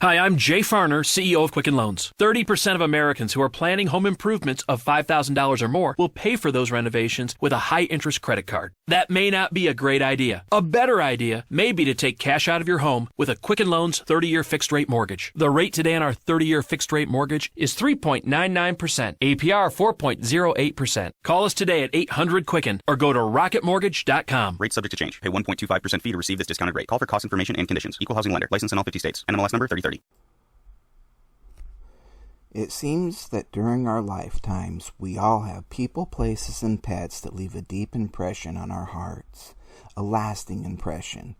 Hi, I'm Jay Farner, CEO of Quicken Loans. 30% of Americans who are planning home improvements of $5,000 or more will pay for those renovations with a high-interest credit card. That may not be a great idea. A better idea may be to take cash out of your home with a Quicken Loans 30-year fixed-rate mortgage. The rate today on our 30-year fixed-rate mortgage is 3.99%, APR 4.08%. Call us today at 800-QUICKEN or go to rocketmortgage.com. Rate subject to change. Pay 1.25% fee to receive this discounted rate. Call for cost information and conditions. Equal housing lender. License in all 50 states. NMLS number 3030. It seems that during our lifetimes, we all have people, places, and pets that leave a deep impression on our hearts, a lasting impression,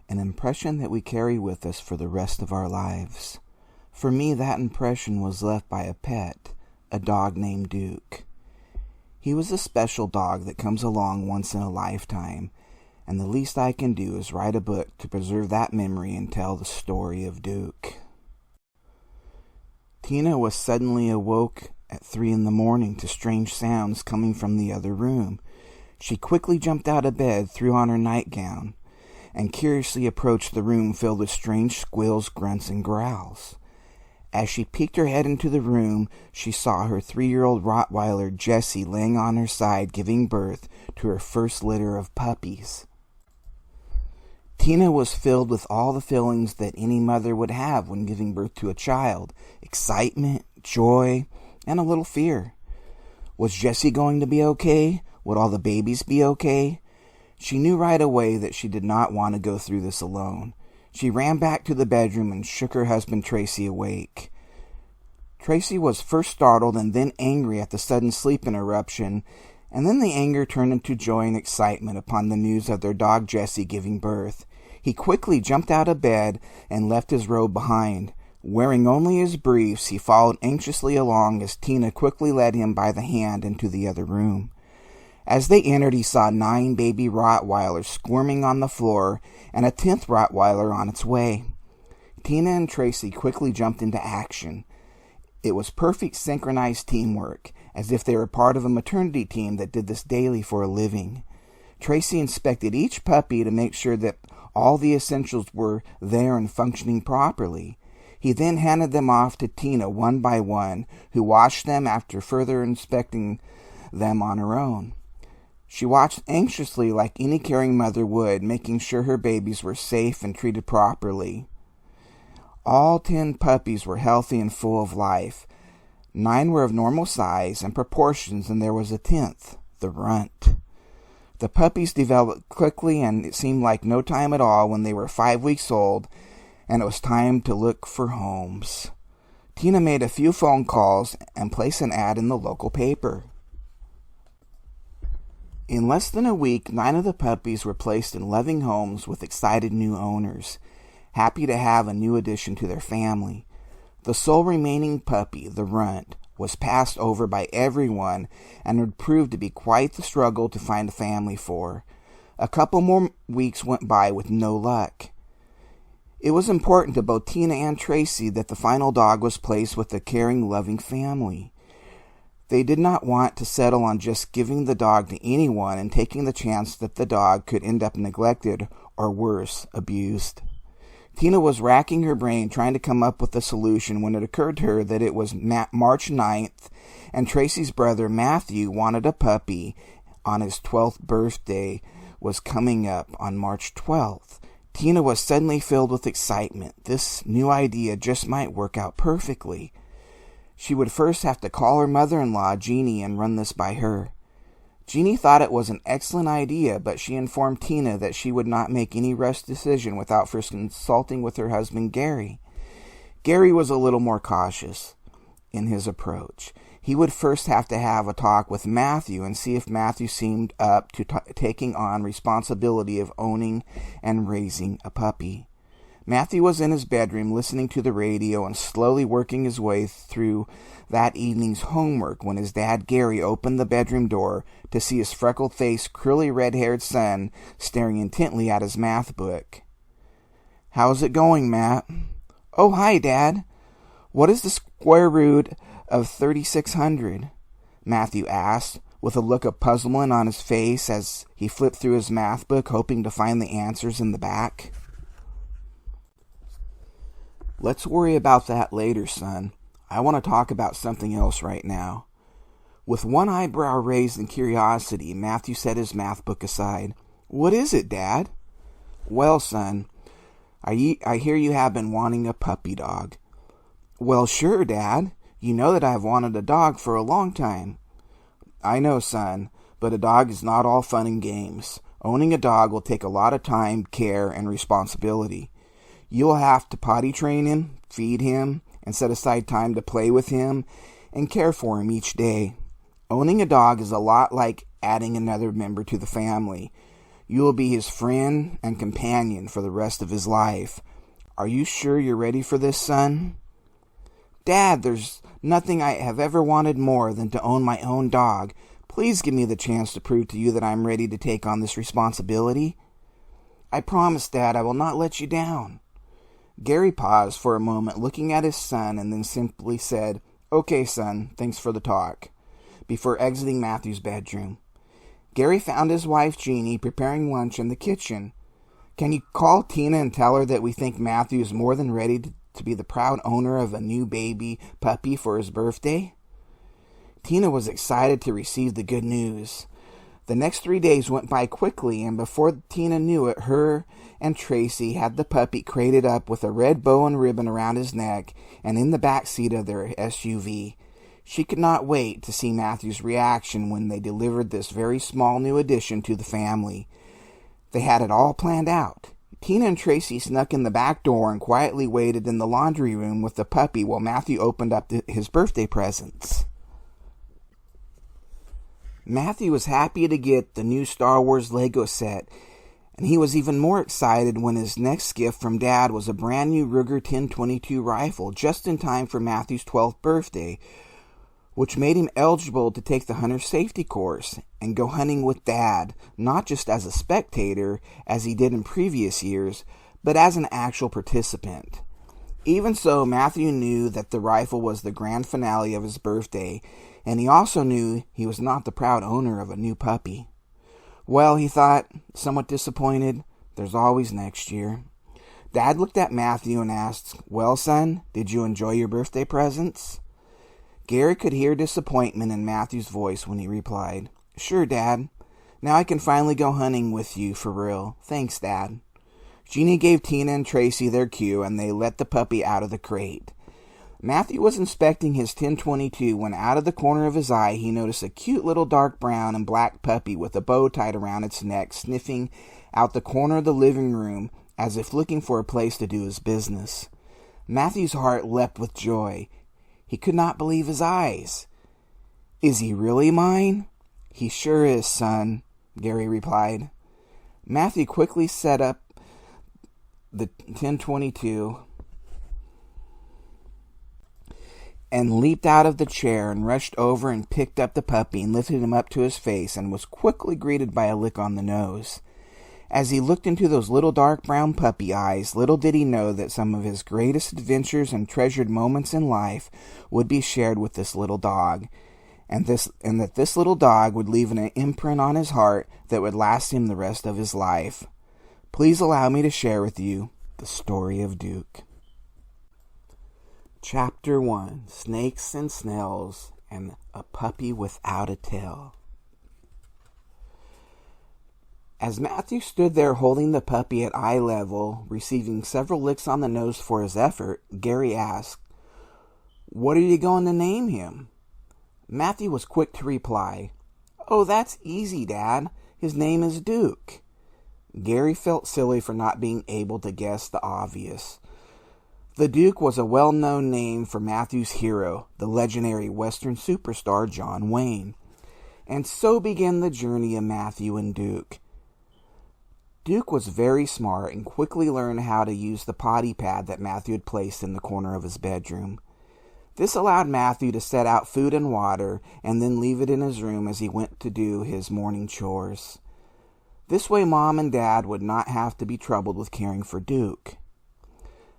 an impression that we carry with us for the rest of our lives. For me, that impression was left by a pet, a dog named Duke. He was a special dog that comes along once in a lifetime, and the least I can do is write a book to preserve that memory and tell the story of Duke. Tina was suddenly awoke at 3 a.m. to strange sounds coming from the other room. She quickly jumped out of bed, threw on her nightgown, and curiously approached the room filled with strange squeals, grunts, and growls. As she peeked her head into the room, she saw her 3-year-old Rottweiler, Jessie, laying on her side, giving birth to her first litter of puppies. Tina was filled with all the feelings that any mother would have when giving birth to a child: excitement, joy, and a little fear. Was Jessie going to be okay? Would all the babies be okay? She knew right away that she did not want to go through this alone. She ran back to the bedroom and shook her husband Tracy awake. Tracy was first startled and then angry at the sudden sleep interruption, and then the anger turned into joy and excitement upon the news of their dog Jessie giving birth. He quickly jumped out of bed and left his robe behind. Wearing only his briefs, he followed anxiously along as Tina quickly led him by the hand into the other room. As they entered, he saw 9 baby Rottweilers squirming on the floor and a 10th Rottweiler on its way. Tina and Tracy quickly jumped into action. It was perfect synchronized teamwork, as if they were part of a maternity team that did this daily for a living. Tracy inspected each puppy to make sure that all the essentials were there and functioning properly. He then handed them off to Tina one by one, who watched them after further inspecting them on her own. She watched anxiously like any caring mother would, making sure her babies were safe and treated properly. All 10 puppies were healthy and full of life. 9 were of normal size and proportions, and there was a 10th, the runt. The puppies developed quickly, and it seemed like no time at all when they were 5 weeks old, and it was time to look for homes. Tina made a few phone calls and placed an ad in the local paper. In less than a week, 9 of the puppies were placed in loving homes with excited new owners, happy to have a new addition to their family. The sole remaining puppy, the runt, was passed over by everyone and would prove to be quite the struggle to find a family for. A couple more weeks went by with no luck. It was important to both Tina and Tracy that the final dog was placed with a caring, loving family. They did not want to settle on just giving the dog to anyone and taking the chance that the dog could end up neglected or worse, abused. Tina was racking her brain trying to come up with a solution when it occurred to her that it was March 9th and Tracy's brother Matthew wanted a puppy on his 12th birthday was coming up on March 12th. Tina was suddenly filled with excitement. This new idea just might work out perfectly. She would first have to call her mother-in-law, Jeannie, and run this by her. Jeannie thought it was an excellent idea, but she informed Tina that she would not make any rush decision without first consulting with her husband, Gary. Gary was a little more cautious in his approach. He would first have to have a talk with Matthew and see if Matthew seemed up to taking on responsibility of owning and raising a puppy. Matthew was in his bedroom listening to the radio and slowly working his way through that evening's homework when his dad Gary opened the bedroom door to see his freckled-faced, curly red-haired son staring intently at his math book. "How's it going, Matt?" "Oh, hi, Dad. What is the square root of 3,600? Matthew asked, with a look of puzzlement on his face as he flipped through his math book, hoping to find the answers in the back. Let's worry about that later, son. I want to talk about something else right now. With one eyebrow raised in curiosity, Matthew set his math book aside. What is it, Dad? Well, son, I hear you have been wanting a puppy dog. Well, sure, Dad. You know that I've wanted a dog for a long time. I know, son, but a dog is not all fun and games. Owning a dog will take a lot of time, care, and responsibility. You will have to potty train him, feed him, and set aside time to play with him and care for him each day. Owning a dog is a lot like adding another member to the family. You will be his friend and companion for the rest of his life. Are you sure you're ready for this, son? Dad, there's nothing I have ever wanted more than to own my own dog. Please give me the chance to prove to you that I'm ready to take on this responsibility. I promise, Dad, I will not let you down. Gary paused for a moment, looking at his son, and then simply said, Okay, son, thanks for the talk, before exiting Matthew's bedroom. Gary found his wife, Jeannie, preparing lunch in the kitchen. Can you call Tina and tell her that we think Matthew is more than ready to be the proud owner of a new baby puppy for his birthday? Tina was excited to receive the good news. The next 3 days went by quickly, and before Tina knew it, her and Tracy had the puppy crated up with a red bow and ribbon around his neck and in the back seat of their SUV. She could not wait to see Matthew's reaction when they delivered this very small new addition to the family. They had it all planned out. Tina and Tracy snuck in the back door and quietly waited in the laundry room with the puppy while Matthew opened up his birthday presents. Matthew was happy to get the new Star Wars Lego set, and he was even more excited when his next gift from Dad was a brand new Ruger 1022 rifle, just in time for Matthew's 12th birthday, which made him eligible to take the hunter safety course and go hunting with Dad, not just as a spectator, as he did in previous years, but as an actual participant. Even so, Matthew knew that the rifle was the grand finale of his birthday, and he also knew he was not the proud owner of a new puppy. Well, he thought, somewhat disappointed, there's always next year. Dad looked at Matthew and asked, Well, son, did you enjoy your birthday presents? Gary could hear disappointment in Matthew's voice when he replied, Sure, Dad. Now I can finally go hunting with you for real. Thanks, Dad. Jeannie gave Tina and Tracy their cue, and they let the puppy out of the crate. Matthew was inspecting his 1022 when out of the corner of his eye he noticed a cute little dark brown and black puppy with a bow tied around its neck sniffing out the corner of the living room as if looking for a place to do his business. Matthew's heart leapt with joy. He could not believe his eyes. Is he really mine? He sure is, son, Gary replied. Matthew quickly set up the 1022 and leaped out of the chair and rushed over and picked up the puppy and lifted him up to his face and was quickly greeted by a lick on the nose. As he looked into those little dark brown puppy eyes, little did he know that some of his greatest adventures and treasured moments in life would be shared with this little dog, and that this little dog would leave an imprint on his heart that would last him the rest of his life. Please allow me to share with you the story of Duke. Chapter 1, Snakes and Snails and a Puppy Without a Tail. As Matthew stood there holding the puppy at eye level, receiving several licks on the nose for his effort, Gary asked, What are you going to name him? Matthew was quick to reply, Oh, that's easy, Dad. His name is Duke. Gary felt silly for not being able to guess the obvious. The Duke was a well-known name for Matthew's hero, the legendary Western superstar John Wayne. And so began the journey of Matthew and Duke. Duke was very smart and quickly learned how to use the potty pad that Matthew had placed in the corner of his bedroom. This allowed Matthew to set out food and water and then leave it in his room as he went to do his morning chores. This way Mom and Dad would not have to be troubled with caring for Duke.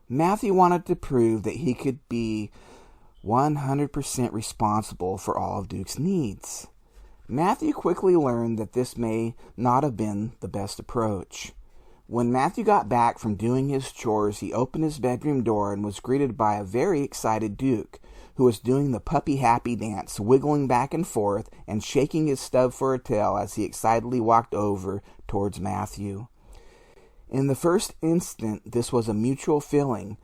Matthew wanted to prove that he could be 100% responsible for all of Duke's needs. Matthew quickly learned that this may not have been the best approach. When Matthew got back from doing his chores, he opened his bedroom door and was greeted by a very excited Duke, who was doing the puppy happy dance, wiggling back and forth and shaking his stub for a tail as he excitedly walked over towards Matthew. In the first instant, this was a mutual feeling,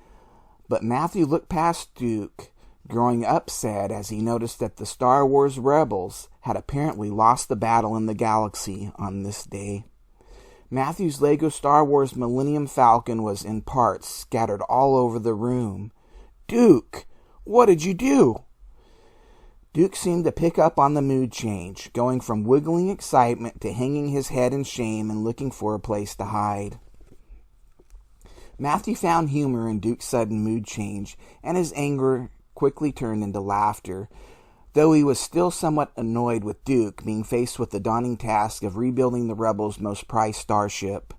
but Matthew looked past Duke, growing upset as he noticed that the Star Wars rebels had apparently lost the battle in the galaxy on this day. Matthew's Lego Star Wars Millennium Falcon was in parts scattered all over the room. "Duke, what did you do?" Duke seemed to pick up on the mood change, going from wiggling excitement to hanging his head in shame and looking for a place to hide. Matthew found humor in Duke's sudden mood change, and his anger quickly turned into laughter, though he was still somewhat annoyed with Duke being faced with the daunting task of rebuilding the rebels' most prized starship.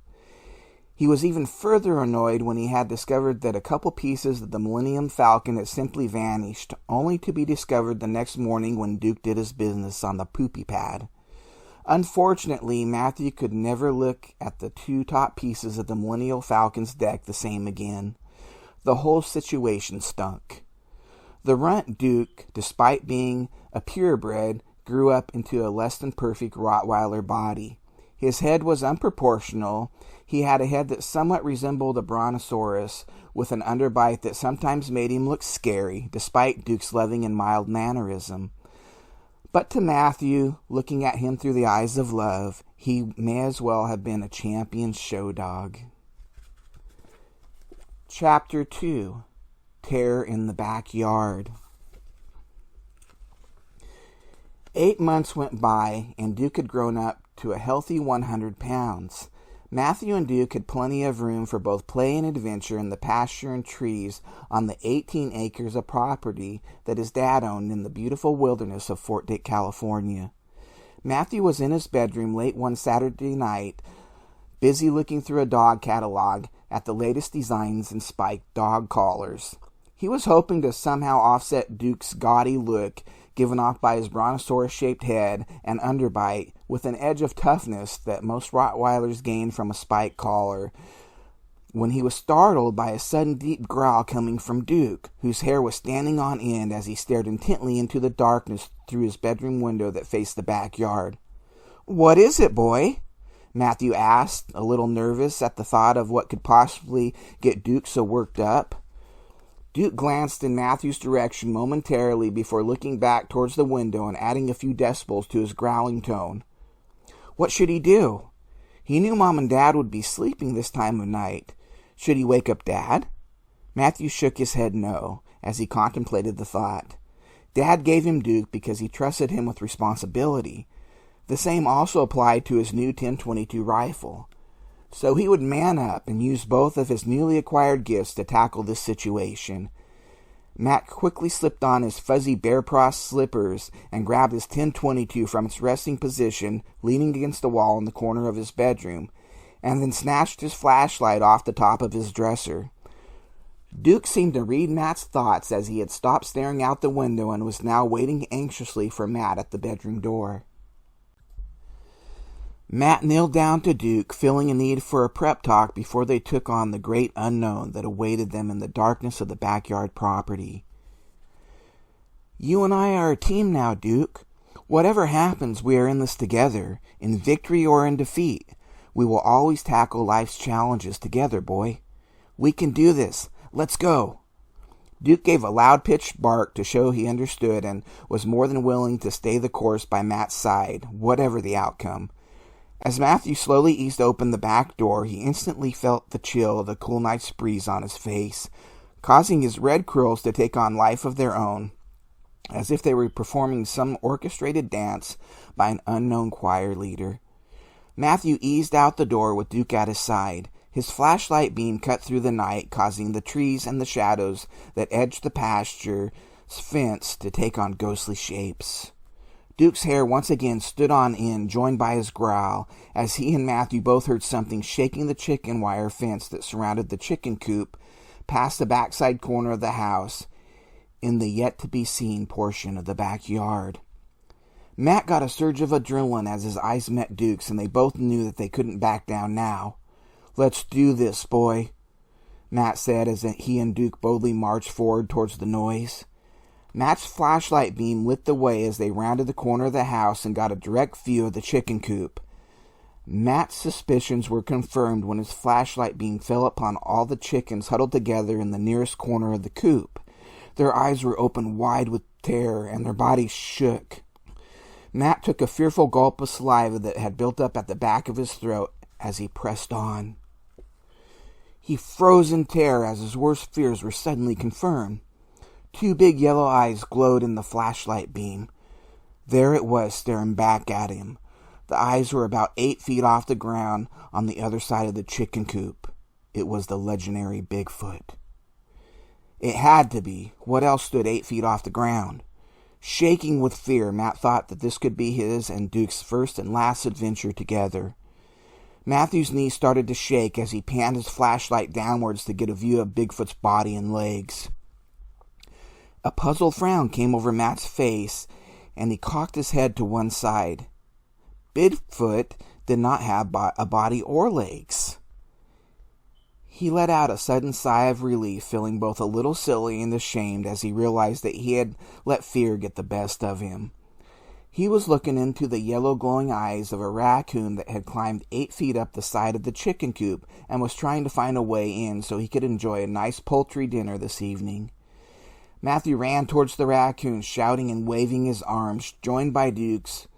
He was even further annoyed when he had discovered that a couple pieces of the Millennium Falcon had simply vanished, only to be discovered the next morning when Duke did his business on the poopy pad. Unfortunately, Matthew could never look at the two top pieces of the Millennium Falcon's deck the same again. The whole situation stunk. The runt Duke, despite being a purebred, grew up into a less-than-perfect Rottweiler body. His head was unproportional. He had a head that somewhat resembled a brontosaurus, with an underbite that sometimes made him look scary, despite Duke's loving and mild mannerism. But to Matthew, looking at him through the eyes of love, he may as well have been a champion show dog. Chapter 2. Terror in the Backyard. 8 months went by, and Duke had grown up to a healthy 100 pounds. Matthew and Duke had plenty of room for both play and adventure in the pasture and trees on the 18 acres of property that his dad owned in the beautiful wilderness of Fort Dick, California. Matthew was in his bedroom late one Saturday night, busy looking through a dog catalog at the latest designs in spiked dog collars. He was hoping to somehow offset Duke's gaudy look given off by his brontosaurus-shaped head and underbite with an edge of toughness that most Rottweilers gain from a spiked collar, when he was startled by a sudden deep growl coming from Duke, whose hair was standing on end as he stared intently into the darkness through his bedroom window that faced the backyard. "What is it, boy?" Matthew asked, a little nervous at the thought of what could possibly get Duke so worked up. Duke glanced in Matthew's direction momentarily before looking back towards the window and adding a few decibels to his growling tone. What should he do? He knew Mom and Dad would be sleeping this time of night. Should he wake up Dad? Matthew shook his head no, as he contemplated the thought. Dad gave him Duke because he trusted him with responsibility. The same also applied to his new 10-22 rifle. So he would man up and use both of his newly acquired gifts to tackle this situation. Matt quickly slipped on his fuzzy bear paw slippers and grabbed his 10-22 from its resting position, leaning against the wall in the corner of his bedroom, and then snatched his flashlight off the top of his dresser. Duke seemed to read Matt's thoughts as he had stopped staring out the window and was now waiting anxiously for Matt at the bedroom door. Matt kneeled down to Duke, feeling a need for a prep talk before they took on the great unknown that awaited them in the darkness of the backyard property. "You and I are a team now, Duke. Whatever happens, we are in this together, in victory or in defeat. We will always tackle life's challenges together, boy. We can do this. Let's go." Duke gave a loud-pitched bark to show he understood and was more than willing to stay the course by Matt's side, whatever the outcome. As Matthew slowly eased open the back door, he instantly felt the chill of the cool night's breeze on his face, causing his red curls to take on life of their own, as if they were performing some orchestrated dance by an unknown choir leader. Matthew eased out the door with Duke at his side. His flashlight beam cut through the night, causing the trees and the shadows that edged the pasture's fence to take on ghostly shapes. Duke's hair once again stood on end, joined by his growl, as he and Matthew both heard something shaking the chicken wire fence that surrounded the chicken coop past the backside corner of the house in the yet-to-be-seen portion of the backyard. Matt got a surge of adrenaline as his eyes met Duke's, and they both knew that they couldn't back down now. "Let's do this, boy," Matt said as he and Duke boldly marched forward towards the noise. Matt's flashlight beam lit the way as they rounded the corner of the house and got a direct view of the chicken coop. Matt's suspicions were confirmed when his flashlight beam fell upon all the chickens huddled together in the nearest corner of the coop. Their eyes were open wide with terror, and their bodies shook. Matt took a fearful gulp of saliva that had built up at the back of his throat as he pressed on. He froze in terror as his worst fears were suddenly confirmed. 2 big yellow eyes glowed in the flashlight beam. There it was, staring back at him. The eyes were about 8 feet off the ground on the other side of the chicken coop. It was the legendary Bigfoot. It had to be. What else stood 8 feet off the ground? Shaking with fear, Matt thought that this could be his and Duke's first and last adventure together. Matthew's knees started to shake as he panned his flashlight downwards to get a view of Bigfoot's body and legs. A puzzled frown came over Matt's face, and he cocked his head to one side. Bigfoot did not have a body or legs. He let out a sudden sigh of relief, feeling both a little silly and ashamed as he realized that he had let fear get the best of him. He was looking into the yellow glowing eyes of a raccoon that had climbed 8 feet up the side of the chicken coop and was trying to find a way in so he could enjoy a nice poultry dinner this evening. Matthew ran towards the raccoon, shouting and waving his arms, joined by Duke's,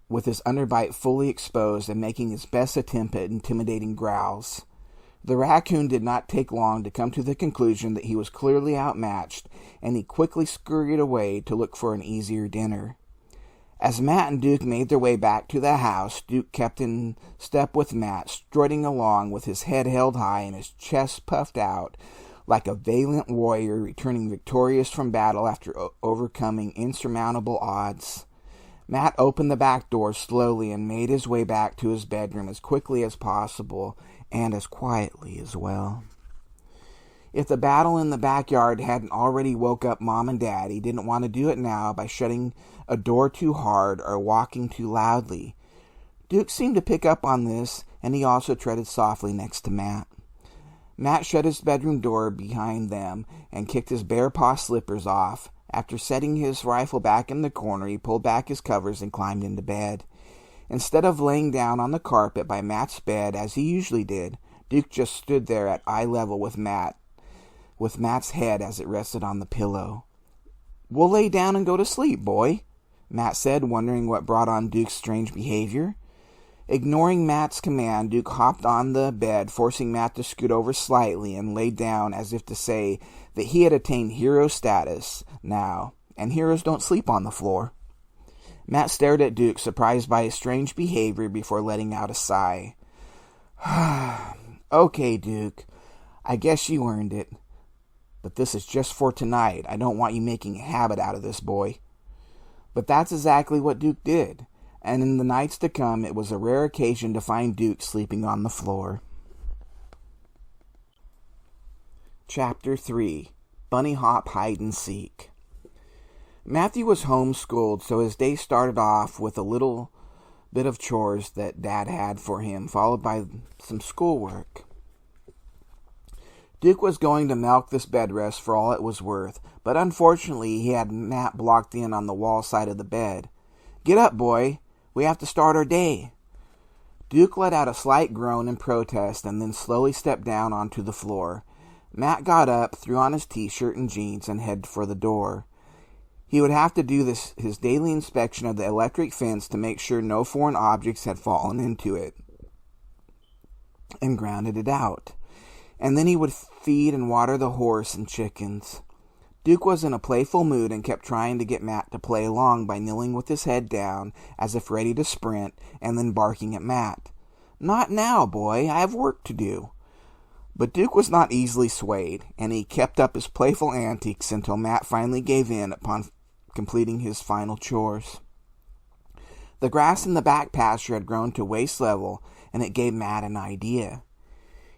with his underbite fully exposed and making his best attempt at intimidating growls. The raccoon did not take long to come to the conclusion that he was clearly outmatched, and he quickly scurried away to look for an easier dinner. As Matt and Duke made their way back to the house, Duke kept in step with Matt, strutting along with his head held high and his chest puffed out, like a valiant warrior returning victorious from battle after overcoming insurmountable odds. Matt opened the back door slowly and made his way back to his bedroom as quickly as possible, and as quietly as well. If the battle in the backyard hadn't already woke up Mom and Dad, he didn't want to do it now by shutting a door too hard or walking too loudly. Duke seemed to pick up on this, and he also treaded softly next to Matt. Matt shut his bedroom door behind them and kicked his bare paw slippers off. After setting his rifle back in the corner, he pulled back his covers and climbed into bed. Instead of laying down on the carpet by Matt's bed, as he usually did, Duke just stood there at eye level with Matt's head as it rested on the pillow. "We'll lay down and go to sleep, boy," Matt said, wondering what brought on Duke's strange behavior. Ignoring Matt's command, Duke hopped on the bed, forcing Matt to scoot over slightly and lay down as if to say that he had attained hero status now, and heroes don't sleep on the floor. Matt stared at Duke, surprised by his strange behavior, before letting out a sigh. "Okay, Duke, I guess you earned it. But this is just for tonight. I don't want you making a habit out of this, boy." But that's exactly what Duke did, and in the nights to come it was a rare occasion to find Duke sleeping on the floor. Chapter 3. Bunny Hop Hide and Seek. Matthew was homeschooled, so his day started off with a little bit of chores that Dad had for him, followed by some schoolwork. Duke was going to milk this bed rest for all it was worth, but unfortunately he had Matt blocked in on the wall side of the bed. "Get up, boy. We have to start our day." Duke let out a slight groan in protest and then slowly stepped down onto the floor. Matt got up, threw on his t-shirt and jeans, and headed for the door. He would have to do his daily inspection of the electric fence to make sure no foreign objects had fallen into it and grounded it out. And then he would feed and water the horse and chickens. Duke was in a playful mood and kept trying to get Matt to play along by kneeling with his head down as if ready to sprint and then barking at Matt. "Not now, boy. I have work to do." But Duke was not easily swayed, and he kept up his playful antics until Matt finally gave in upon completing his final chores. The grass in the back pasture had grown to waist level, and it gave Matt an idea.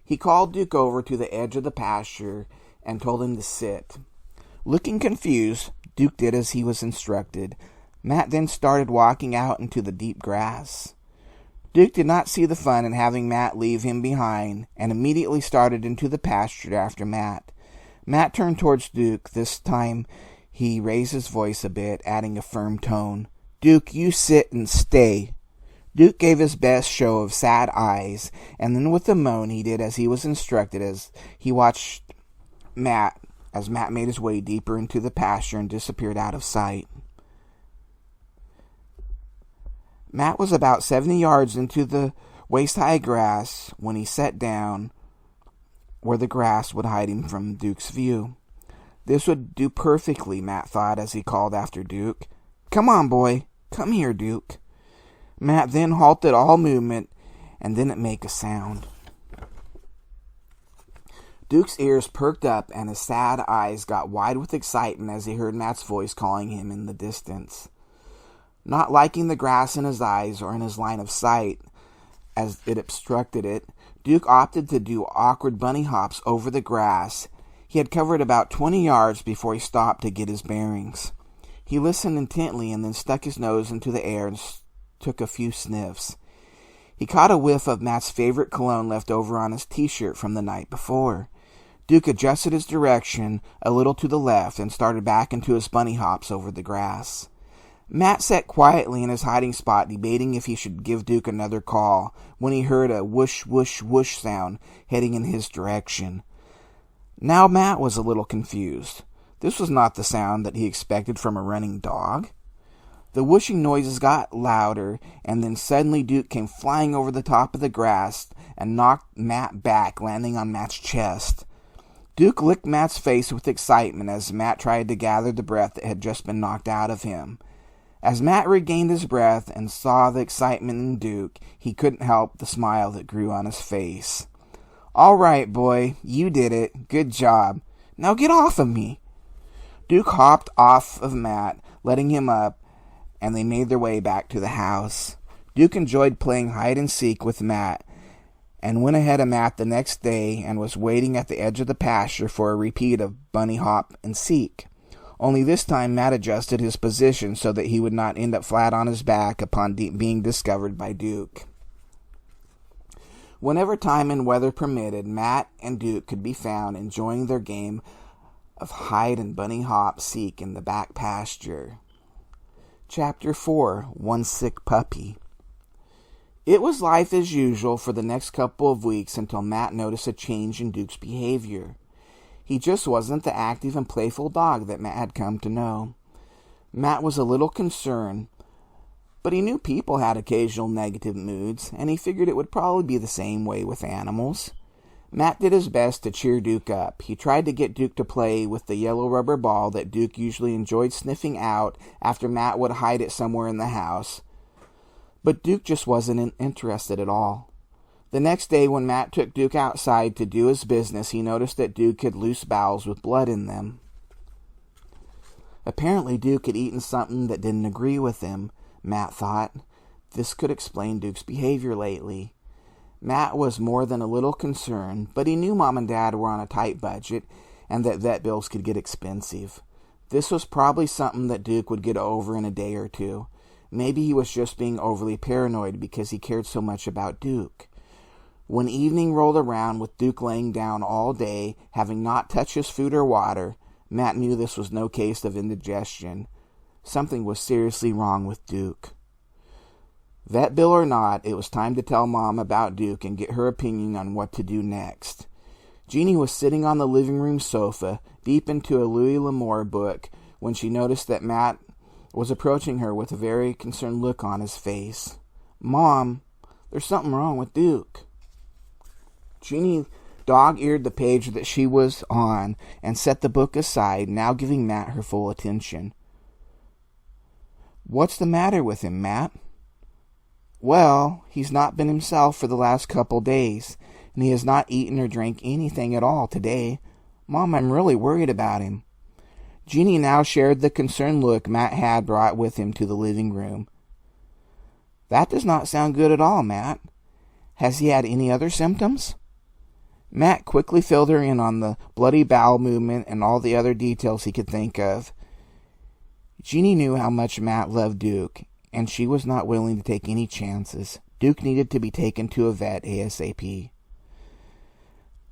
He called Duke over to the edge of the pasture and told him to sit. Looking confused, Duke did as he was instructed. Matt then started walking out into the deep grass. Duke did not see the fun in having Matt leave him behind, and immediately started into the pasture after Matt. Matt turned towards Duke. This time he raised his voice a bit, adding a firm tone. "Duke, you sit and stay." Duke gave his best show of sad eyes, and then with a moan he did as he was instructed as he watched Matt made his way deeper into the pasture and disappeared out of sight. Matt was about 70 yards into the waist-high grass when he sat down where the grass would hide him from Duke's view. This would do perfectly, Matt thought as he called after Duke. "Come on, boy. Come here, Duke." Matt then halted all movement and didn't make a sound. Duke's ears perked up and his sad eyes got wide with excitement as he heard Matt's voice calling him in the distance. Not liking the grass in his eyes or in his line of sight as it obstructed it, Duke opted to do awkward bunny hops over the grass. He had covered about 20 yards before he stopped to get his bearings. He listened intently and then stuck his nose into the air and took a few sniffs. He caught a whiff of Matt's favorite cologne left over on his t-shirt from the night before. Duke adjusted his direction a little to the left and started back into his bunny hops over the grass. Matt sat quietly in his hiding spot, debating if he should give Duke another call, when he heard a whoosh, whoosh, whoosh sound heading in his direction. Now Matt was a little confused. This was not the sound that he expected from a running dog. The whooshing noises got louder, and then suddenly Duke came flying over the top of the grass and knocked Matt back, landing on Matt's chest. Duke licked Matt's face with excitement as Matt tried to gather the breath that had just been knocked out of him. As Matt regained his breath and saw the excitement in Duke, he couldn't help the smile that grew on his face. "All right, boy, you did it. Good job. Now get off of me." Duke hopped off of Matt, letting him up, and they made their way back to the house. Duke enjoyed playing hide-and-seek with Matt, and went ahead of Matt the next day and was waiting at the edge of the pasture for a repeat of bunny hop and seek. Only this time Matt adjusted his position so that he would not end up flat on his back upon being discovered by Duke. Whenever time and weather permitted, Matt and Duke could be found enjoying their game of hide and bunny hop seek in the back pasture. Chapter 4, One Sick Puppy. It was life as usual for the next couple of weeks until Matt noticed a change in Duke's behavior. He just wasn't the active and playful dog that Matt had come to know. Matt was a little concerned, but he knew people had occasional negative moods, and he figured it would probably be the same way with animals. Matt did his best to cheer Duke up. He tried to get Duke to play with the yellow rubber ball that Duke usually enjoyed sniffing out after Matt would hide it somewhere in the house. But Duke just wasn't interested at all. The next day when Matt took Duke outside to do his business, he noticed that Duke had loose bowels with blood in them. Apparently Duke had eaten something that didn't agree with him, Matt thought. This could explain Duke's behavior lately. Matt was more than a little concerned, but he knew Mom and Dad were on a tight budget and that vet bills could get expensive. This was probably something that Duke would get over in a day or two. Maybe he was just being overly paranoid because he cared so much about Duke. When evening rolled around with Duke laying down all day, having not touched his food or water, Matt knew this was no case of indigestion. Something was seriously wrong with Duke. Vet bill or not, it was time to tell Mom about Duke and get her opinion on what to do next. Jeannie was sitting on the living room sofa, deep into a Louis L'Amour book, when she noticed that Matt was approaching her with a very concerned look on his face. "Mom, there's something wrong with Duke." Jeannie dog-eared the page that she was on and set the book aside, now giving Matt her full attention. "What's the matter with him, Matt?" "Well, he's not been himself for the last couple days, and he has not eaten or drank anything at all today. Mom, I'm really worried about him." Jeannie now shared the concerned look Matt had brought with him to the living room. "That does not sound good at all, Matt. Has he had any other symptoms?" Matt quickly filled her in on the bloody bowel movement and all the other details he could think of. Jeannie knew how much Matt loved Duke, and she was not willing to take any chances. Duke needed to be taken to a vet ASAP.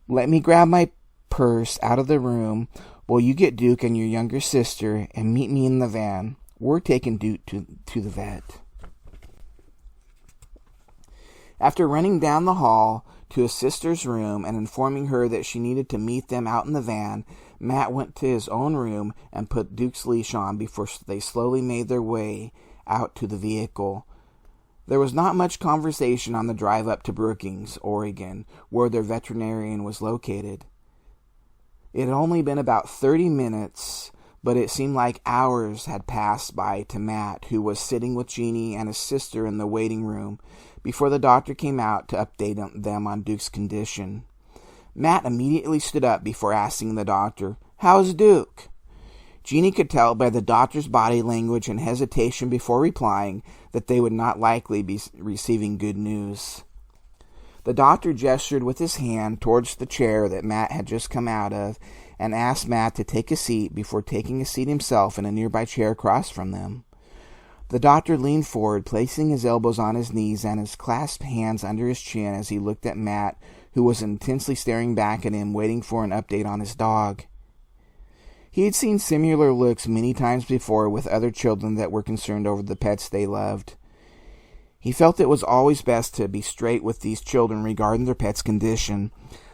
Let me grab my purse out of the room while you get Duke and your younger sister and meet me in the van. We're taking Duke to the vet. After running down the hall to his sister's room and informing her that she needed to meet them out in the van, Matt went to his own room and put Duke's leash on before they slowly made their way out to the vehicle. There was not much conversation on the drive up to Brookings, Oregon, where their veterinarian was located. It had only been about 30 minutes, but it seemed like hours had passed by to Matt, who was sitting with Jeannie and his sister in the waiting room before the doctor came out to update them on Duke's condition. Matt immediately stood up before asking the doctor, "How's Duke?" Jeannie could tell by the doctor's body language and hesitation before replying that they would not likely be receiving good news. The doctor gestured with his hand towards the chair that Matt had just come out of and asked Matt to take a seat before taking a seat himself in a nearby chair across from them. The doctor leaned forward, placing his elbows on his knees and his clasped hands under his chin as he looked at Matt, who was intensely staring back at him, waiting for an update on his dog. He had seen similar looks many times before with other children that were concerned over the pets they loved. He felt it was always best to be straight with these children regarding their pet's condition.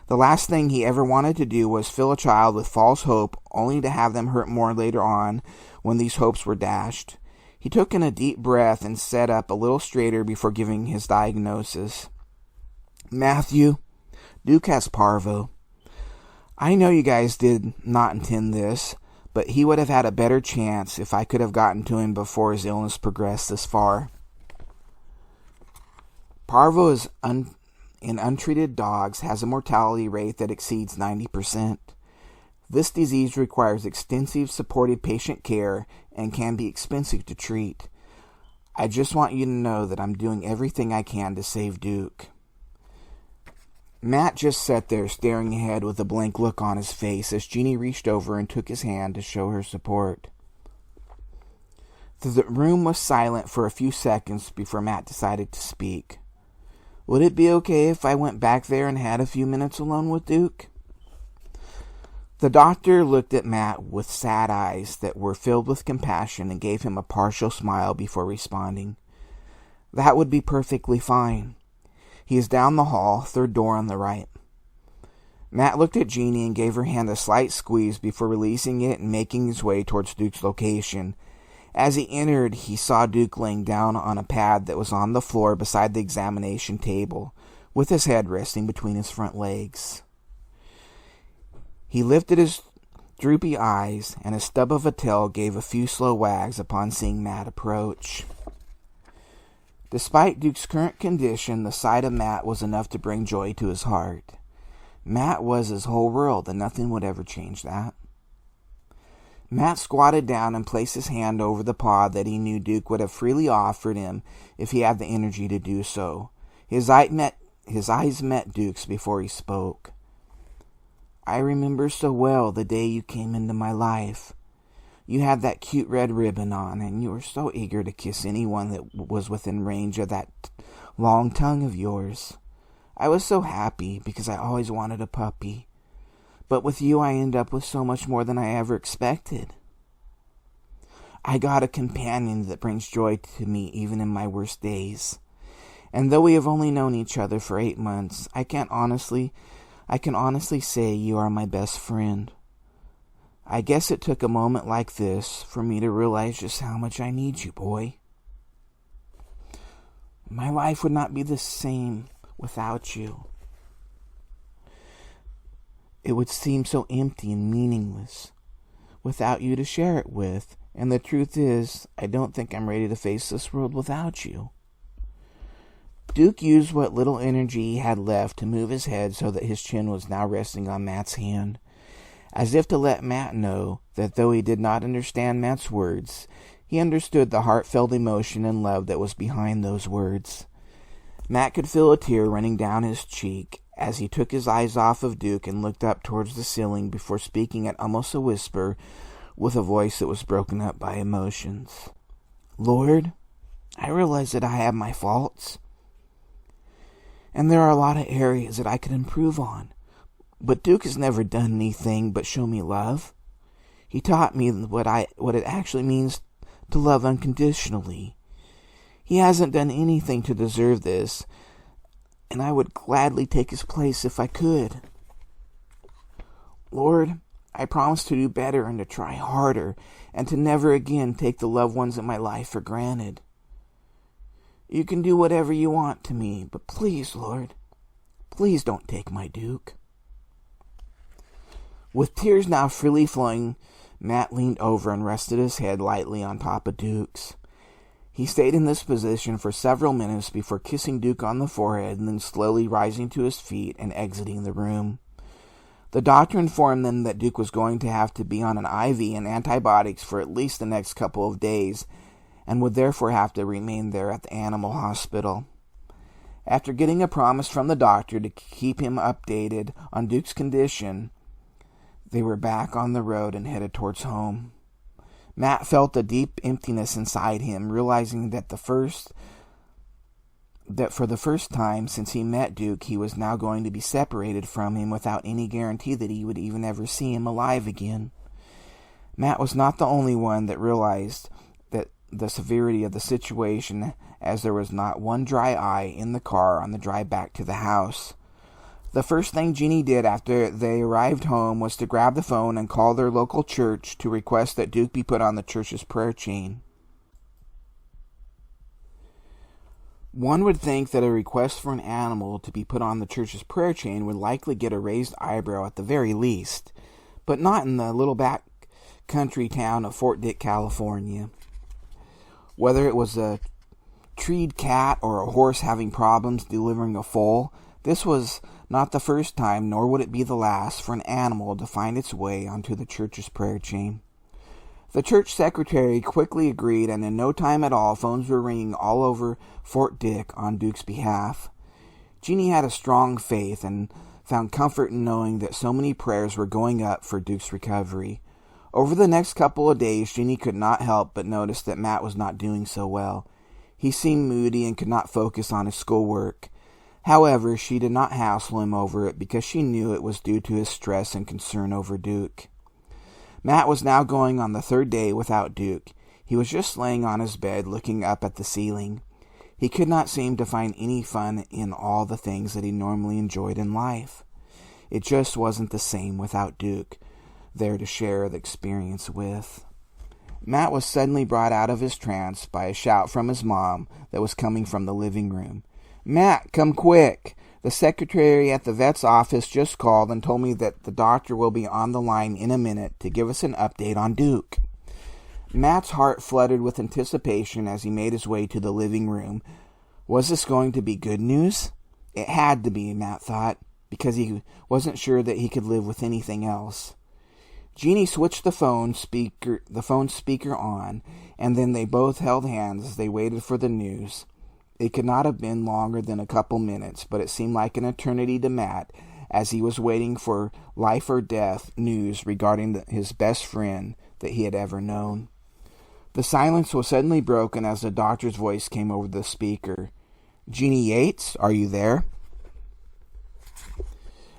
The last thing he ever wanted to do was fill a child with false hope, only to have them hurt more later on when these hopes were dashed. He took in a deep breath and sat up a little straighter before giving his diagnosis. "Matthew, Duke has parvo. I know you guys did not intend this, but he would have had a better chance if I could have gotten to him before his illness progressed this far. Parvo in untreated dogs has a mortality rate that exceeds 90%. This disease requires extensive supported patient care and can be expensive to treat. I just want you to know that I'm doing everything I can to save Duke." Matt just sat there staring ahead with a blank look on his face as Jeannie reached over and took his hand to show her support. The room was silent for a few seconds before Matt decided to speak. "Would it be okay if I went back there and had a few minutes alone with Duke?" The doctor looked at Matt with sad eyes that were filled with compassion and gave him a partial smile before responding. "That would be perfectly fine. He is down the hall, third door on the right." Matt looked at Jeannie and gave her hand a slight squeeze before releasing it and making his way towards Duke's location. As he entered, he saw Duke laying down on a pad that was on the floor beside the examination table, with his head resting between his front legs. He lifted his droopy eyes, and a stub of a tail gave a few slow wags upon seeing Matt approach. Despite Duke's current condition, the sight of Matt was enough to bring joy to his heart. Matt was his whole world, and nothing would ever change that. Matt squatted down and placed his hand over the paw that he knew Duke would have freely offered him if he had the energy to do so. His eyes met Duke's before he spoke. "I remember so well the day you came into my life. You had that cute red ribbon on, and you were so eager to kiss anyone that was within range of that long tongue of yours. I was so happy because I always wanted a puppy. But with you, I end up with so much more than I ever expected. I got a companion that brings joy to me even in my worst days. And though we have only known each other for 8 months, I can honestly say you are my best friend. I guess it took a moment like this for me to realize just how much I need you, boy. My life would not be the same without you. It would seem so empty and meaningless without you to share it with, and the truth is, I don't think I'm ready to face this world without you." Duke used what little energy he had left to move his head so that his chin was now resting on Matt's hand, as if to let Matt know that though he did not understand Matt's words, he understood the heartfelt emotion and love that was behind those words. Matt could feel a tear running down his cheek as he took his eyes off of Duke and looked up towards the ceiling before speaking at almost a whisper with a voice that was broken up by emotions. "Lord, I realize that I have my faults. and there are a lot of areas that I could improve on. But Duke has never done anything but show me love. He taught me what it actually means to love unconditionally. He hasn't done anything to deserve this, and I would gladly take his place if I could. Lord, I promise to do better and to try harder and to never again take the loved ones in my life for granted. You can do whatever you want to me, but please, Lord, please don't take my Duke. With tears now freely flowing, Matt leaned over and rested his head lightly on top of Duke's. He stayed in this position for several minutes before kissing Duke on the forehead and then slowly rising to his feet and exiting the room. The doctor informed them that Duke was going to have to be on an IV and antibiotics for at least the next couple of days and would therefore have to remain there at the animal hospital. After getting a promise from the doctor to keep him updated on Duke's condition, they were back on the road and headed towards home. Matt felt a deep emptiness inside him, realizing that for the first time since he met Duke, he was now going to be separated from him without any guarantee that he would even ever see him alive again. Matt was not the only one that realized that the severity of the situation, as there was not one dry eye in the car on the drive back to the house. The first thing Jeannie did after they arrived home was to grab the phone and call their local church to request that Duke be put on the church's prayer chain. One would think that a request for an animal to be put on the church's prayer chain would likely get a raised eyebrow at the very least, but not in the little back country town of Fort Dick, California. Whether it was a treed cat or a horse having problems delivering a foal, this was not the first time, nor would it be the last, for an animal to find its way onto the church's prayer chain. The church secretary quickly agreed, and in no time at all, phones were ringing all over Fort Dick on Duke's behalf. Jeannie had a strong faith and found comfort in knowing that so many prayers were going up for Duke's recovery. Over the next couple of days, Jeannie could not help but notice that Matt was not doing so well. He seemed moody and could not focus on his schoolwork. However, she did not hassle him over it because she knew it was due to his stress and concern over Duke. Matt was now going on the third day without Duke. He was just laying on his bed looking up at the ceiling. He could not seem to find any fun in all the things that he normally enjoyed in life. It just wasn't the same without Duke there to share the experience with. Matt was suddenly brought out of his trance by a shout from his mom that was coming from the living room. "Matt, come quick! The secretary at the vet's office just called and told me that the doctor will be on the line in a minute to give us an update on Duke." Matt's heart fluttered with anticipation as he made his way to the living room. Was this going to be good news? It had to be, Matt thought, because he wasn't sure that he could live with anything else. Jeannie switched the phone speaker on, and then they both held hands as they waited for the news. It could not have been longer than a couple minutes, but it seemed like an eternity to Matt as he was waiting for life or death news regarding his best friend that he had ever known. The silence was suddenly broken as the doctor's voice came over the speaker. "Jeanne Yates, are you there?"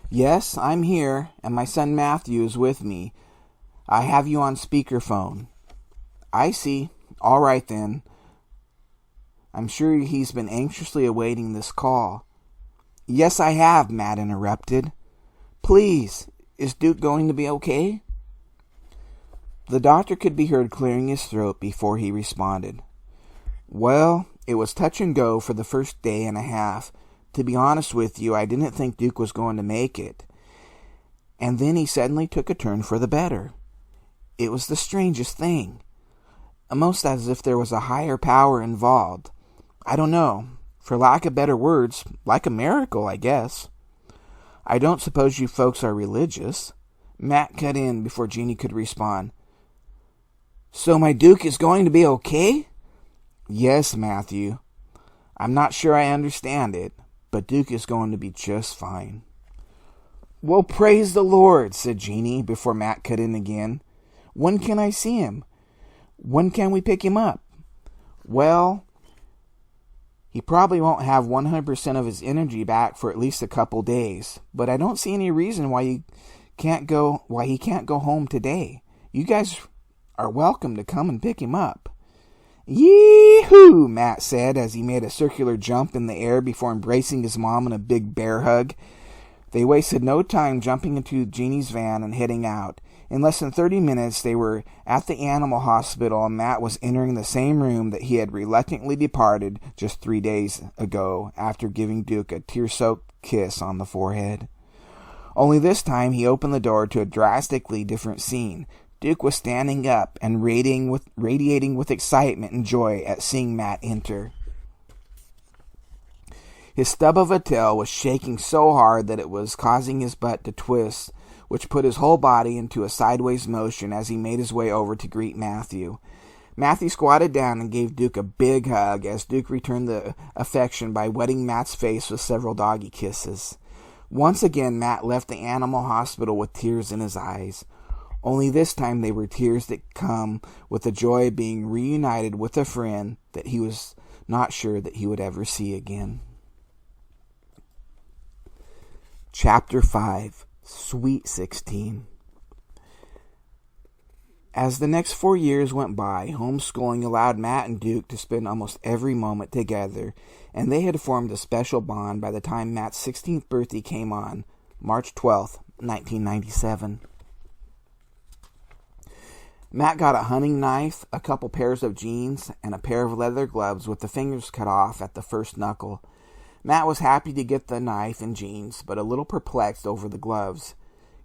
"Yes, I'm here, and my son Matthew is with me. I have you on speakerphone." "I see. All right then. I'm sure he's been anxiously awaiting this call." "Yes, I have," Matt interrupted. "Please, is Duke going to be okay?" The doctor could be heard clearing his throat before he responded. "Well, it was touch and go for the first day and a half. To be honest with you, I didn't think Duke was going to make it. And then he suddenly took a turn for the better. It was the strangest thing. Almost as if there was a higher power involved. I don't know. For lack of better words, like a miracle, I guess." "I don't suppose you folks are religious?" Matt cut in before Jeannie could respond. "So my Duke is going to be okay?" "Yes, Matthew. I'm not sure I understand it, but Duke is going to be just fine." "Well, praise the Lord," said Jeannie before Matt cut in again. "When can I see him? When can we pick him up?" "Well, He probably won't have 100% of his energy back for at least a couple days, but I don't see any reason why he can't go home today. You guys are welcome to come and pick him up." "Yee-hoo," Matt said as he made a circular jump in the air before embracing his mom in a big bear hug. They wasted no time jumping into Jeannie's van and heading out. In less than 30 minutes, they were at the animal hospital, and Matt was entering the same room that he had reluctantly departed just 3 days ago after giving Duke a tear-soaked kiss on the forehead. Only this time, he opened the door to a drastically different scene. Duke was standing up and radiating with excitement and joy at seeing Matt enter. His stub of a tail was shaking so hard that it was causing his butt to twist, which put his whole body into a sideways motion as he made his way over to greet Matthew. Matthew squatted down and gave Duke a big hug as Duke returned the affection by wetting Matt's face with several doggy kisses. Once again, Matt left the animal hospital with tears in his eyes. Only this time they were tears that come with the joy of being reunited with a friend that he was not sure that he would ever see again. Chapter 5. Sweet 16. As the next 4 years went by, homeschooling allowed Matt and Duke to spend almost every moment together, and they had formed a special bond by the time Matt's 16th birthday came on, March 12th, 1997. Matt got a hunting knife, a couple pairs of jeans, and a pair of leather gloves with the fingers cut off at the first knuckle. Matt was happy to get the knife and jeans, but a little perplexed over the gloves.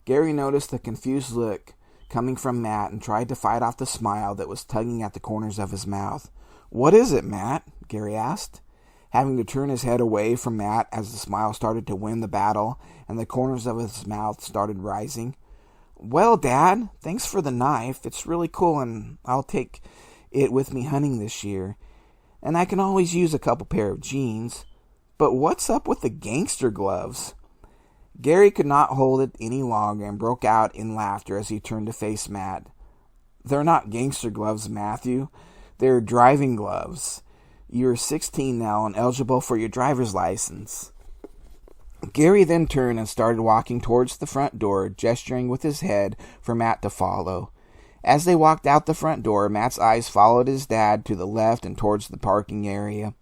Gary noticed the confused look coming from Matt and tried to fight off the smile that was tugging at the corners of his mouth. "What is it, Matt?" Gary asked, having to turn his head away from Matt as the smile started to win the battle and the corners of his mouth started rising. "Well, Dad, thanks for the knife. It's really cool, and I'll take it with me hunting this year. And I can always use a couple pair of jeans. But what's up with the gangster gloves?" Gary could not hold it any longer and broke out in laughter as he turned to face Matt. "They're not gangster gloves, Matthew. They're driving gloves. You're 16 now and eligible for your driver's license." Gary then turned and started walking towards the front door, gesturing with his head for Matt to follow. As they walked out the front door, Matt's eyes followed his dad to the left and towards the parking area.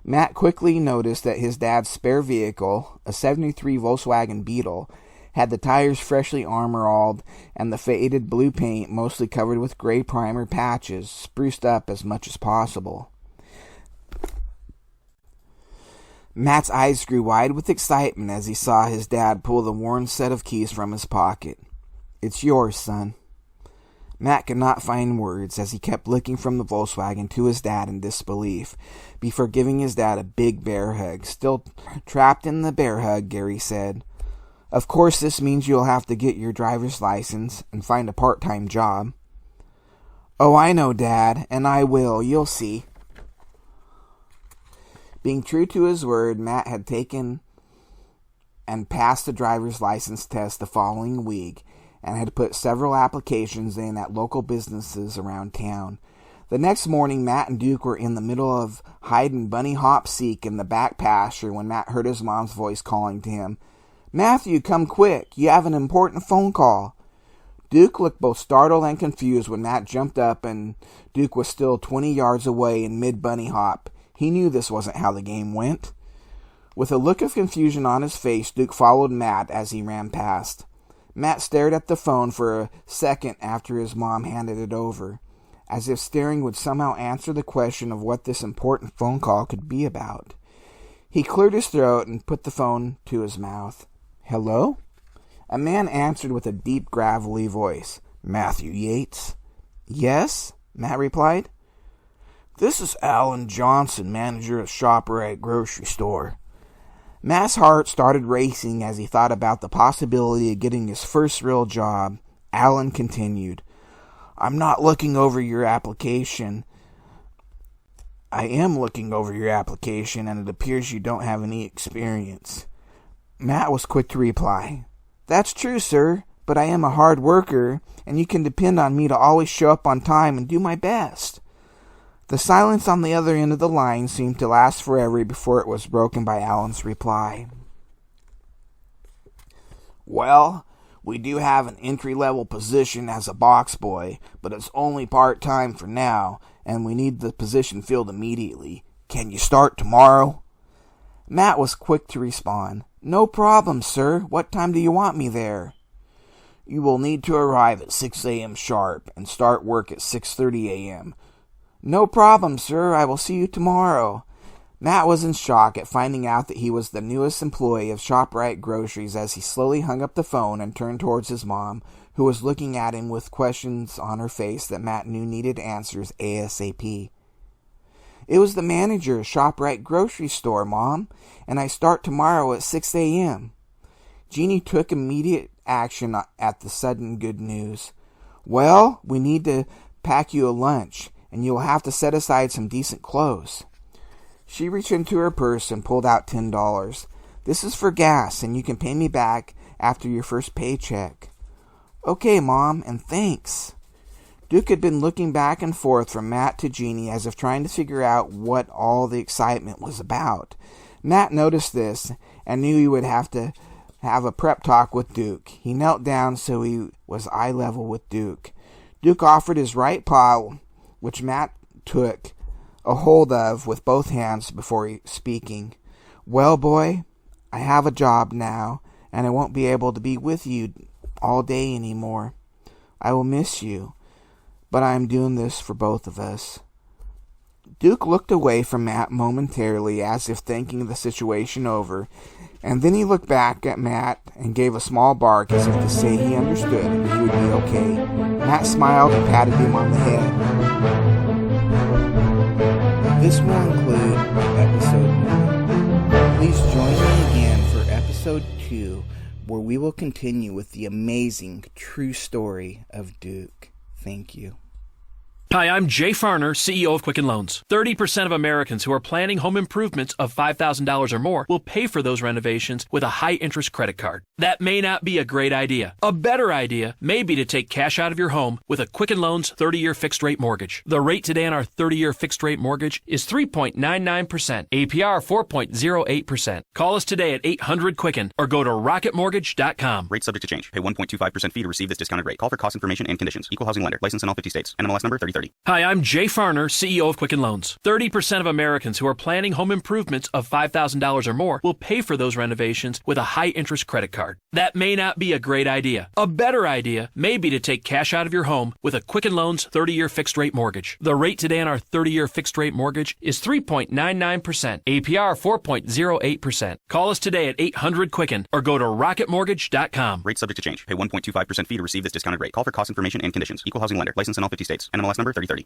Matt quickly noticed that his dad's spare vehicle, a 73 Volkswagen Beetle, had the tires freshly armor-alled and the faded blue paint, mostly covered with gray primer patches, spruced up as much as possible. Matt's eyes grew wide with excitement as he saw his dad pull the worn set of keys from his pocket. "It's yours, son." Matt could not find words as he kept looking from the Volkswagen to his dad in disbelief, before giving his dad a big bear hug. Still trapped in the bear hug, Gary said, "Of course this means you'll have to get your driver's license and find a part-time job." "Oh, I know, Dad, and I will. You'll see." Being true to his word, Matt had taken and passed the driver's license test the following week, and had put several applications in at local businesses around town. The next morning, Matt and Duke were in the middle of hide and bunny hop seek in the back pasture when Matt heard his mom's voice calling to him. "Matthew, come quick. You have an important phone call." Duke looked both startled and confused when Matt jumped up and Duke was still 20 yards away in mid-bunny hop. He knew this wasn't how the game went. With a look of confusion on his face, Duke followed Matt as he ran past. Matt stared at the phone for a second after his mom handed it over, as if staring would somehow answer the question of what this important phone call could be about. He cleared his throat and put the phone to his mouth. "Hello?" A man answered with a deep, gravelly voice. "Matthew Yates?" "Yes," Matt replied. "This is Alan Johnson, manager of ShopRite grocery store." Matt's heart started racing as he thought about the possibility of getting his first real job. Alan continued, "I'm not looking over your application. I am looking over your application, and it appears you don't have any experience." Matt was quick to reply, "That's true, sir, but I am a hard worker, and you can depend on me to always show up on time and do my best." The silence on the other end of the line seemed to last forever before it was broken by Alan's reply. Well, we do have an entry-level position as a box boy, but it's only part-time for now, and we need the position filled immediately. Can you start tomorrow? Matt was quick to respond. No problem, sir. What time do you want me there? You will need to arrive at 6 a.m. sharp and start work at 6:30 a.m. No problem, sir. I will see you tomorrow. Matt was in shock at finding out that he was the newest employee of ShopRite Groceries as he slowly hung up the phone and turned towards his mom, who was looking at him with questions on her face that Matt knew needed answers ASAP. It was the manager of ShopRite Grocery Store, Mom, and I start tomorrow at 6 a.m. Jeannie took immediate action at the sudden good news. Well, we need to pack you a lunch, and you will have to set aside some decent clothes. She reached into her purse and pulled out $10. This is for gas, and you can pay me back after your first paycheck. Okay, Mom, and thanks. Duke had been looking back and forth from Matt to Jeannie as if trying to figure out what all the excitement was about. Matt noticed this and knew he would have to have a prep talk with Duke. He knelt down so he was eye level with Duke. Duke offered his right paw, which Matt took a hold of with both hands before speaking. Well, boy, I have a job now, and I won't be able to be with you all day anymore. I will miss you, but I am doing this for both of us. Duke looked away from Matt momentarily as if thinking the situation over, and then he looked back at Matt and gave a small bark as if to say he understood and he would be okay. Matt smiled and patted him on the head. This will include episode 1. Please join me again for episode 2, where we will continue with the amazing true story of Duke. Thank you. Hi, I'm Jay Farner, CEO of Quicken Loans. 30% of Americans who are planning home improvements of $5,000 or more will pay for those renovations with a high-interest credit card. That may not be a great idea. A better idea may be to take cash out of your home with a Quicken Loans 30-year fixed-rate mortgage. The rate today on our 30-year fixed-rate mortgage is 3.99%, APR 4.08%. Call us today at 800-QUICKEN or go to rocketmortgage.com. Rate subject to change. Pay 1.25% fee to receive this discounted rate. Call for cost information and conditions. Equal housing lender. License in all 50 states. NMLS number 3030. Hi, I'm Jay Farner, CEO of Quicken Loans. 30% of Americans who are planning home improvements of $5,000 or more will pay for those renovations with a high-interest credit card. That may not be a great idea. A better idea may be to take cash out of your home with a Quicken Loans 30-year fixed-rate mortgage. The rate today on our 30-year fixed-rate mortgage is 3.99%, APR 4.08%. Call us today at 800-QUICKEN or go to rocketmortgage.com. Rate subject to change. Pay 1.25% fee to receive this discounted rate. Call for cost information and conditions. Equal housing lender. License in all 50 states. NMLS number 3030.